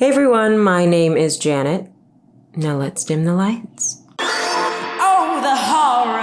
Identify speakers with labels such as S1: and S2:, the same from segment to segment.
S1: Hey everyone, my name is Janet. Now let's dim the lights.
S2: Oh, the horror!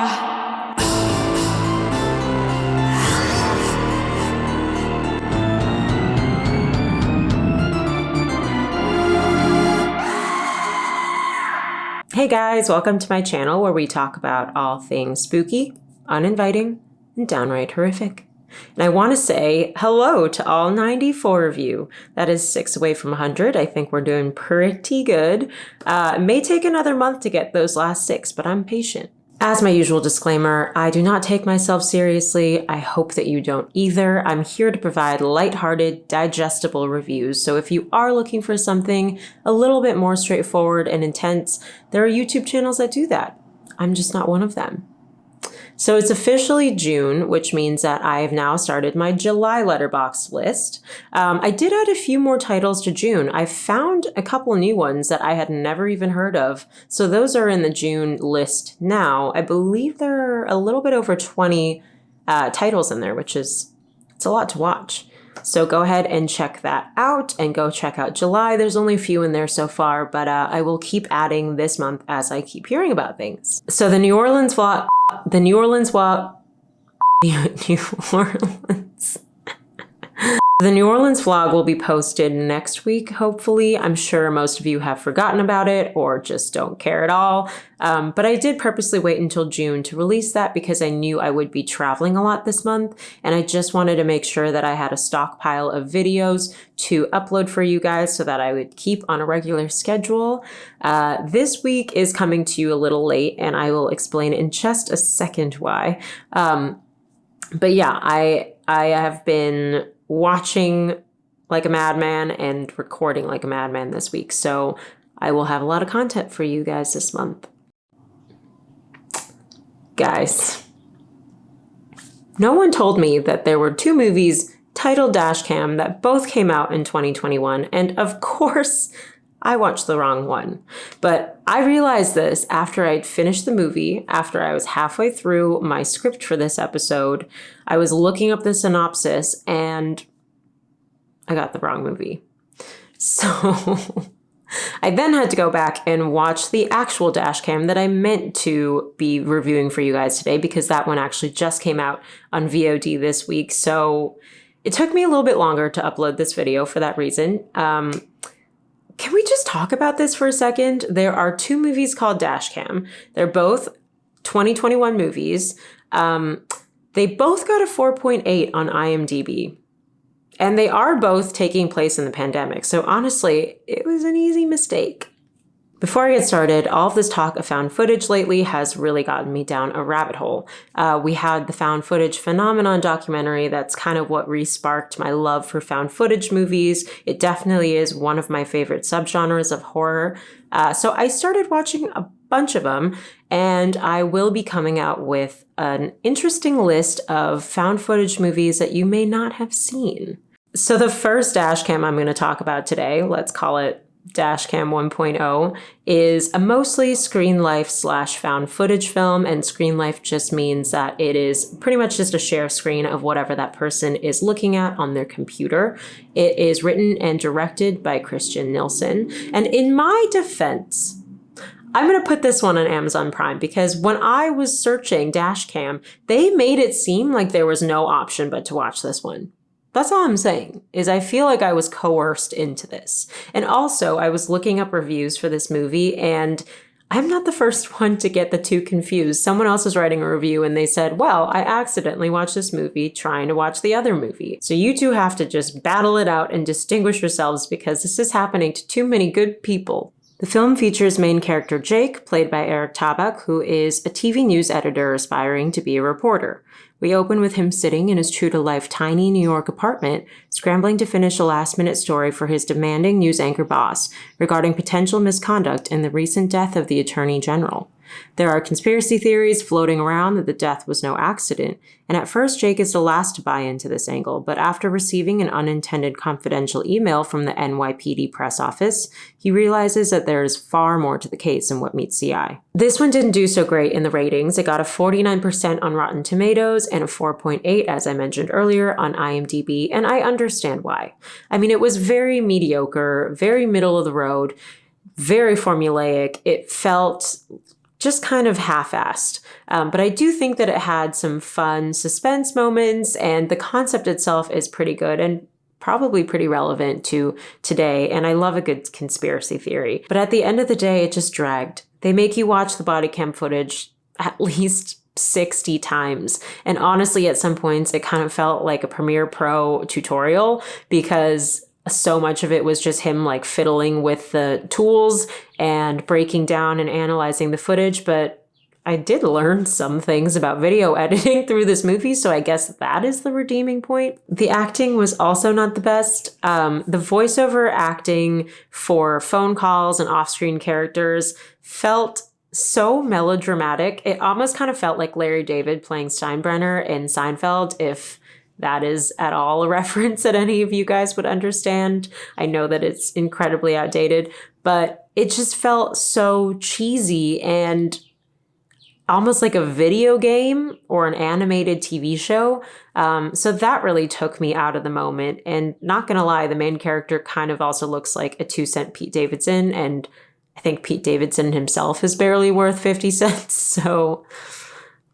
S1: Hey guys, welcome to my channel where we talk about all things spooky, uninviting, and downright horrific. And I want to say hello to all 94 of you. That is 6 away from 100. I think we're doing pretty good. It may take another month to get those last 6, but I'm patient. As my usual disclaimer, I do not take myself seriously. I hope that you don't either. I'm here to provide lighthearted, digestible reviews. So if you are looking for something a little bit more straightforward and intense, there are YouTube channels that do that. I'm just not one of them. So it's officially June, which means that I have now started my July letterboxd list. I did add a few more titles to June. I found a couple new ones that I had never even heard of. So those are in the June list now. I believe there are a little bit over 20 titles in there, it's a lot to watch. So go ahead and check that out and go check out July. There's only a few in there so far, but I will keep adding this month as I keep hearing about things. So the New Orleans vlog will be posted next week, hopefully. I'm sure most of you have forgotten about it or just don't care at all. But I did purposely wait until June to release that because I knew I would be traveling a lot this month. And I just wanted to make sure that I had a stockpile of videos to upload for you guys so that I would keep on a regular schedule. This week is coming to you a little late, and I will explain in just a second why. But yeah, I have been watching like a madman and recording like a madman this week. So I will have a lot of content for you guys this month. Guys, no one told me that there were 2 movies titled Dashcam that both came out in 2021. And of course, I watched the wrong one. But I realized this after I'd finished the movie, after I was halfway through my script for this episode. I was looking up the synopsis and I got the wrong movie. So I then had to go back and watch the actual Dashcam that I meant to be reviewing for you guys today, because that one actually just came out on VOD this week. So it took me a little bit longer to upload this video for that reason. Can we just talk about this for a second? There are 2 movies called Dashcam. They're both 2021 movies. They both got a 4.8 on IMDb. And they are both taking place in the pandemic. So honestly, it was an easy mistake. Before I get started, all of this talk of found footage lately has really gotten me down a rabbit hole. We had the found footage phenomenon documentary. That's kind of what re-sparked my love for found footage movies. It definitely is one of my favorite subgenres of horror. So I started watching a bunch of them, and I will be coming out with an interesting list of found footage movies that you may not have seen. So the first Dashcam I'm going to talk about today, let's call it Dashcam 1.0, is a mostly screen life / found footage film, and screen life just means that it is pretty much just a share screen of whatever that person is looking at on their computer. It is written and directed by Christian Nilsson, and in my defense, I'm going to put this one on Amazon Prime because when I was searching Dashcam, they made it seem like there was no option but to watch this one. That's all I'm saying, is I feel like I was coerced into this. And also, I was looking up reviews for this movie, and I'm not the first one to get the 2 confused. Someone else was writing a review, and they said, well, I accidentally watched this movie trying to watch the other movie. So you 2 have to just battle it out and distinguish yourselves, because this is happening to too many good people. The film features main character Jake, played by Eric Tabak, who is a TV news editor aspiring to be a reporter. We open with him sitting in his true-to-life tiny New York apartment, scrambling to finish a last-minute story for his demanding news anchor boss regarding potential misconduct in the recent death of the Attorney General. There are conspiracy theories floating around that the death was no accident, and at first Jake is the last to buy into this angle, but after receiving an unintended confidential email from the NYPD press office, he realizes that there is far more to the case than what meets the eye. This one didn't do so great in the ratings. It got a 49% on Rotten Tomatoes and a 4.8, as I mentioned earlier, on IMDb, and I understand why. I mean, it was very mediocre, very middle of the road, very formulaic. It felt just kind of half-assed. But I do think that it had some fun suspense moments, and the concept itself is pretty good and probably pretty relevant to today, and I love a good conspiracy theory. But at the end of the day, it just dragged. They make you watch the body cam footage at least 60 times. And honestly, at some points, it kind of felt like a Premiere Pro tutorial because so much of it was just him like fiddling with the tools and breaking down and analyzing the footage. But I did learn some things about video editing through this movie, so I guess that is the redeeming point. The acting was also not the best. The voiceover acting for phone calls and off-screen characters felt so melodramatic. It almost kind of felt like Larry David playing Steinbrenner in Seinfeld, if that is at all a reference that any of you guys would understand. I know that it's incredibly outdated, but it just felt so cheesy and almost like a video game or an animated TV show. So that really took me out of the moment. And not gonna lie, the main character kind of also looks like a 2-cent Pete Davidson. And I think Pete Davidson himself is barely worth 50 cents. So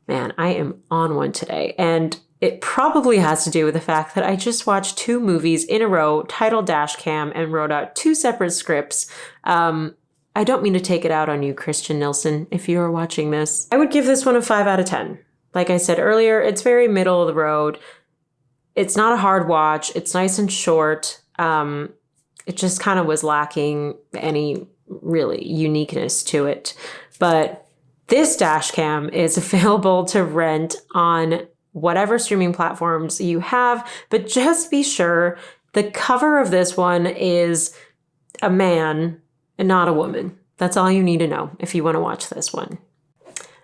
S1: man, I am on one today. And it probably has to do with the fact that I just watched 2 movies in a row titled Dashcam and wrote out 2 separate scripts. I don't mean to take it out on you, Christian Nilsson, if you are watching this. I would give this one a 5 out of 10. Like I said earlier, it's very middle of the road. It's not a hard watch. It's nice and short. It just kind of was lacking any really uniqueness to it. But this Dashcam is available to rent on whatever streaming platforms you have, but just be sure the cover of this one is a man and not a woman. That's all you need to know if you want to watch this one.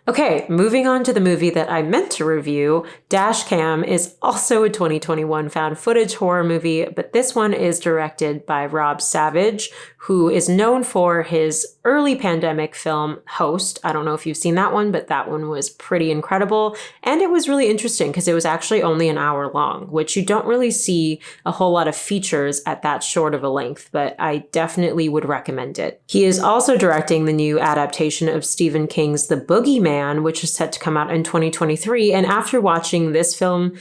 S1: Okay, moving on to the movie that I meant to review. Dashcam is also a 2021 found footage horror movie, but this one is directed by Rob Savage, who is known for his early pandemic film Host. I don't know if you've seen that one, but that one was pretty incredible. And it was really interesting because it was actually only an hour long, which you don't really see a whole lot of features at that short of a length, but I definitely would recommend it. He is also directing the new adaptation of Stephen King's The Boogeyman, which is set to come out in 2023. And after watching this film,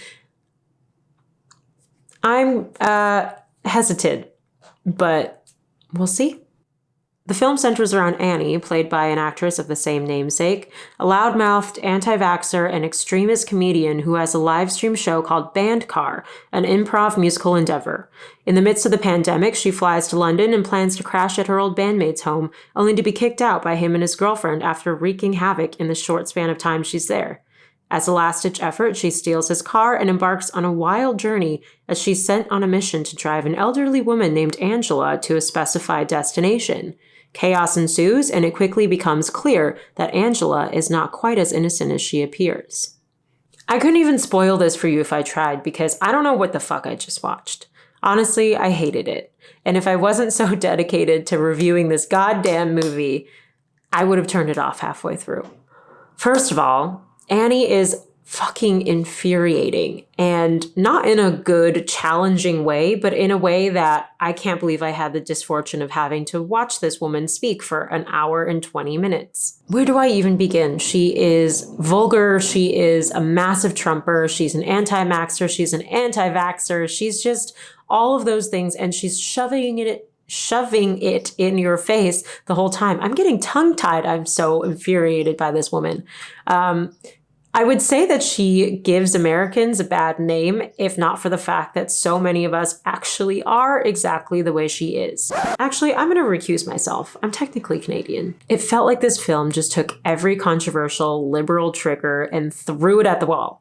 S1: I'm hesitant, but we'll see. The film centers around Annie, played by an actress of the same namesake, a loudmouthed anti-vaxxer and extremist comedian who has a live stream show called Bandcar, an improv musical endeavor. In the midst of the pandemic, she flies to London and plans to crash at her old bandmate's home, only to be kicked out by him and his girlfriend after wreaking havoc in the short span of time she's there. As a last-ditch effort, she steals his car and embarks on a wild journey as she's sent on a mission to drive an elderly woman named Angela to a specified destination. Chaos ensues, and it quickly becomes clear that Angela is not quite as innocent as she appears. I couldn't even spoil this for you if I tried, because I don't know what the fuck I just watched. Honestly, I hated it. And if I wasn't so dedicated to reviewing this goddamn movie, I would have turned it off halfway through. First of all, Annie is fucking infuriating, and not in a good, challenging way, but in a way that I can't believe I had the misfortune of having to watch this woman speak for an hour and 20 minutes. Where do I even begin? She is vulgar. She is a massive Trumper. She's an anti-maxer. She's an anti-vaxxer. She's just all of those things, and she's shoving it in your face the whole time. I'm getting tongue-tied. I'm so infuriated by this woman. I would say that she gives Americans a bad name, if not for the fact that so many of us actually are exactly the way she is. Actually, I'm going to recuse myself. I'm technically Canadian. It felt like this film just took every controversial liberal trigger and threw it at the wall.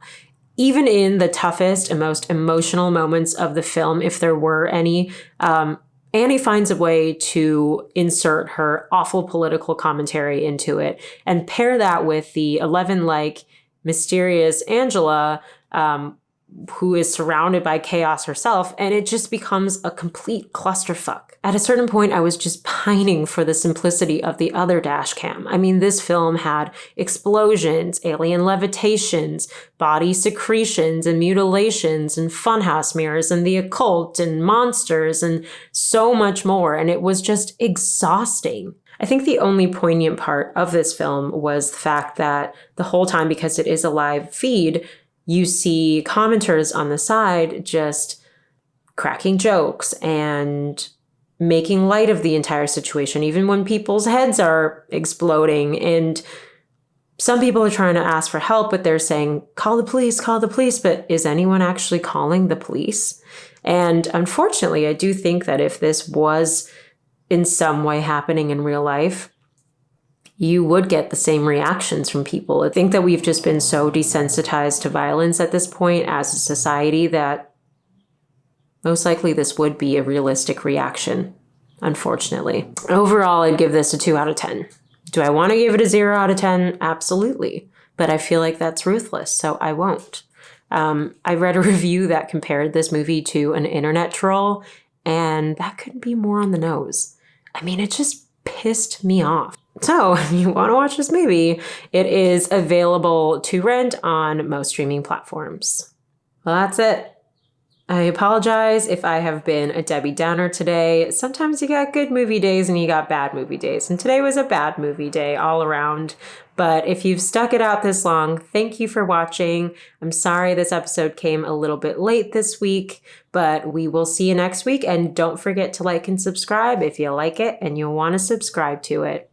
S1: Even in the toughest and most emotional moments of the film, if there were any, Annie finds a way to insert her awful political commentary into it and pair that with the 11-like mysterious Angela, who is surrounded by chaos herself, and it just becomes a complete clusterfuck. At a certain point, I was just pining for the simplicity of the other Dashcam. I mean, this film had explosions, alien levitations, body secretions and mutilations, and funhouse mirrors, and the occult, and monsters, and so much more, and it was just exhausting. I think the only poignant part of this film was the fact that the whole time, because it is a live feed, you see commenters on the side just cracking jokes and making light of the entire situation, even when people's heads are exploding. And some people are trying to ask for help, but they're saying, call the police, call the police. But is anyone actually calling the police? And unfortunately, I do think that if this was in some way happening in real life, you would get the same reactions from people. I think that we've just been so desensitized to violence at this point as a society that most likely this would be a realistic reaction, unfortunately. Overall, I'd give this a 2 out of 10. Do I want to give it a 0 out of 10? Absolutely. But I feel like that's ruthless, so I won't. I read a review that compared this movie to an internet troll, and that couldn't be more on the nose. I mean, it just pissed me off. So if you want to watch this movie, it is available to rent on most streaming platforms. Well, that's it. I apologize if I have been a Debbie Downer today. Sometimes you got good movie days and you got bad movie days. And today was a bad movie day all around. But if you've stuck it out this long, thank you for watching. I'm sorry this episode came a little bit late this week, but we will see you next week. And don't forget to like and subscribe if you like it and you'll want to subscribe to it.